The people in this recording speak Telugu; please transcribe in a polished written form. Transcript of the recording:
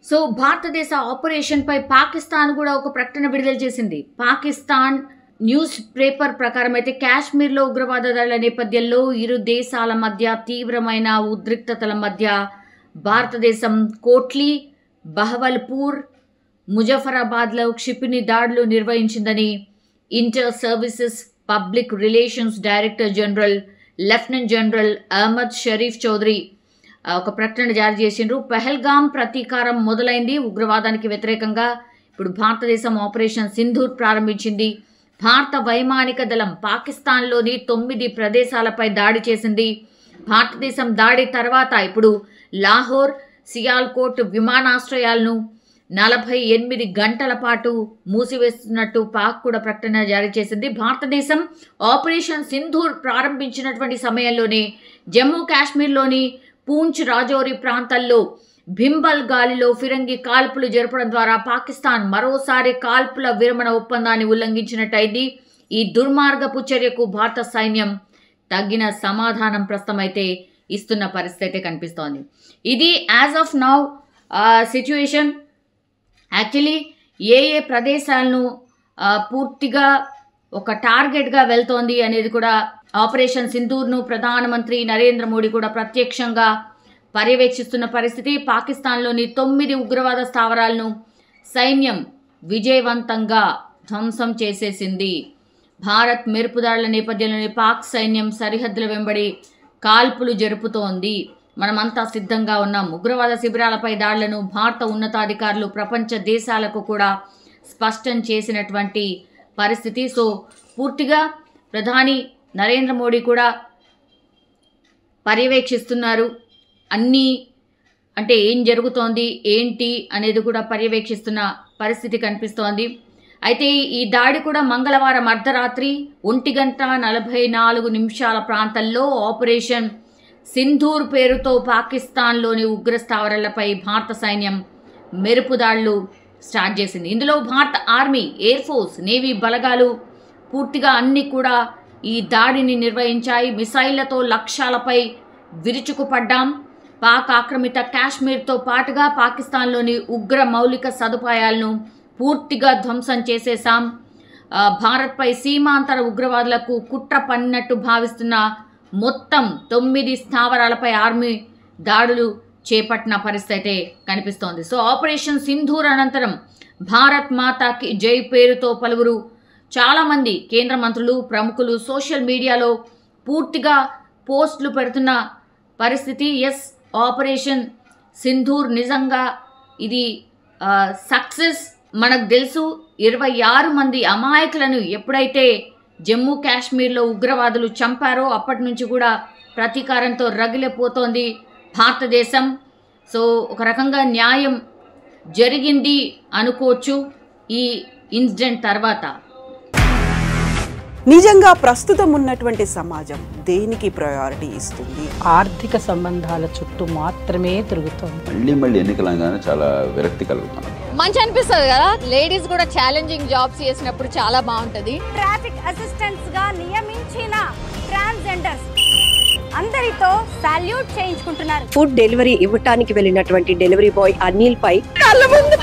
సో భారతదేశ ఆపరేషన్ పై పాకిస్తాన్ కూడా ఒక ప్రకటన విడుదల చేసింది. పాకిస్తాన్ న్యూస్ పేపర్ ప్రకారం అయితే కాశ్మీర్లో ఉగ్రవాద దాడుల నేపథ్యంలో ఇరు దేశాల మధ్య తీవ్రమైన ఉద్రిక్తతల మధ్య భారతదేశం కోట్లీ, బహవల్పూర్, ముజఫరాబాద్లో క్షిపణి దాడులు నిర్వహించిందని inter services public relations director general lieutenant general Ahmed Sharif Chaudhry ఒక ప్రకటన జారీ చేసిండ్రు. పహల్గామ్ ప్రతీకారం మొదలైంది. ఉగ్రవాదానికి వ్యతిరేకంగా ఇప్పుడు భారతదేశం ఆపరేషన్ సింధూర్ ప్రారంభించింది. భారత వైమానిక దళం పాకిస్తాన్లోని 9 ప్రదేశాలపై దాడి చేసింది. భారతదేశం దాడి తర్వాత ఇప్పుడు లాహోర్, సియాల్కోట్ విమానాశ్రయాలను 48 గంటల పాటు మూసివేస్తున్నట్టు పాక్ కూడా ప్రకటన జారీ చేసింది. భారతదేశం ఆపరేషన్ సింధూర్ ప్రారంభించినటువంటి సమయంలోనే జమ్మూ కాశ్మీర్లోని పూంచ్, రాజౌరి ప్రాంతాల్లో భింబల్ గాలిలో ఫిరంగి కాల్పులు జరపడం ద్వారా పాకిస్తాన్ మరోసారి కాల్పుల విరమణ ఒప్పందాన్ని ఉల్లంఘించినట్టయింది. ఈ దుర్మార్గపు చర్యకు భారత సైన్యం తగిన సమాధానం ప్రస్తుతమైతే ఇస్తున్న పరిస్థితి అయితే కనిపిస్తోంది. ఇది as of now situation. Actually ఏ ప్రదేశాలను పూర్తిగా ఒక టార్గెట్గా వెళ్తోంది అనేది కూడా ఆపరేషన్ సింధూర్ను ప్రధానమంత్రి నరేంద్ర మోడీ కూడా ప్రత్యక్షంగా పర్యవేక్షిస్తున్న పరిస్థితి. పాకిస్తాన్లోని 9 ఉగ్రవాద స్థావరాలను సైన్యం విజయవంతంగా ధ్వంసం చేసేసింది. భారత్ మెరుపుదాడుల నేపథ్యంలోని పాక్ సైన్యం సరిహద్దుల వెంబడి కాల్పులు జరుపుతోంది. మనమంతా సిద్ధంగా ఉన్నాం. ఉగ్రవాద శిబిరాలపై దాడులను భారత ఉన్నతాధికారులు ప్రపంచ దేశాలకు కూడా స్పష్టం చేసినటువంటి పరిస్థితి. సో పూర్తిగా ప్రధాని నరేంద్ర మోడీ కూడా పర్యవేక్షిస్తున్నారు. అన్నీ అంటే ఏం జరుగుతోంది ఏంటి అనేది కూడా పర్యవేక్షిస్తున్న పరిస్థితి కనిపిస్తోంది. అయితే ఈ దాడి కూడా మంగళవారం అర్ధరాత్రి 1:44 ప్రాంతంలో ఆపరేషన్ సింధూర్ పేరుతో పాకిస్తాన్లోని ఉగ్ర స్థావరాలపై భారత సైన్యం మెరుపుదాడులు స్టార్ట్ చేసింది. ఇందులో భారత ఆర్మీ, ఎయిర్ ఫోర్స్, నేవీ బలగాలు పూర్తిగా అన్ని కూడా ఈ దాడిని నిర్వహించాయి. మిసైళ్లతో లక్ష్యాలపై విరుచుకుపడ్డాం. పాక్ ఆక్రమిత కాశ్మీర్తో పాటుగా పాకిస్తాన్లోని ఉగ్ర మౌలిక సదుపాయాలను పూర్తిగా ధ్వంసం చేసేశాం. భారత్పై సీమాంతర ఉగ్రవాదులకు కుట్ర పన్నినట్టు భావిస్తున్న మొత్తం 9 స్థావరాలపై ఆర్మీ దాడులు చేపట్టిన పరిస్థితి అయితే కనిపిస్తోంది. సో ఆపరేషన్ సింధూర్ అనంతరం భారత్ మాతాకి జై పేరుతో పలువురు చాలామంది కేంద్ర మంత్రులు, ప్రముఖులు సోషల్ మీడియాలో పూర్తిగా పోస్టులు పెడుతున్న పరిస్థితి. ఎస్, ఆపరేషన్ సింధూర్ నిజంగా ఇది సక్సెస్. మనకు తెలుసు 26 మంది అమాయకులను ఎప్పుడైతే జమ్మూ కాశ్మీర్లో ఉగ్రవాదులు చంపారో అప్పటి నుంచి కూడా ప్రతీకారంతో రగిలిపోతోంది భారతదేశం. సో ఒక రకంగా న్యాయం జరిగింది అనుకోవచ్చు ఈ ఇన్సిడెంట్ తర్వాత. నిజంగా ప్రస్తుతం ఉన్నటువంటి సమాజం దేనికి ప్రయారిటీ ఇస్తుంది? ఆర్థిక సంబంధాల చుట్టూ మాత్రమే తిరుగుతుంది. మళ్ళీ ఎన్నికలంగానే చాలా విరక్తి కలుగుతున్నాం. మంచి అనిపిస్తుంది కదా, లేడీస్ కూడా ఛాలెంజింగ్ జాబ్స్ చేసినప్పుడు చాలా బాగుంటది. ట్రాఫిక్ అసిస్టెంట్స్ గా నియమించిన ట్రాన్స్జెండర్స్ అందరితో సాల్యూట్ చేయించుకుంటున్నారు. ఫుడ్ డెలివరీ ఇవ్వటానికి వెళ్ళినటువంటి డెలివరీ బాయ్ అనిల్ పై కళ్ళ ముందు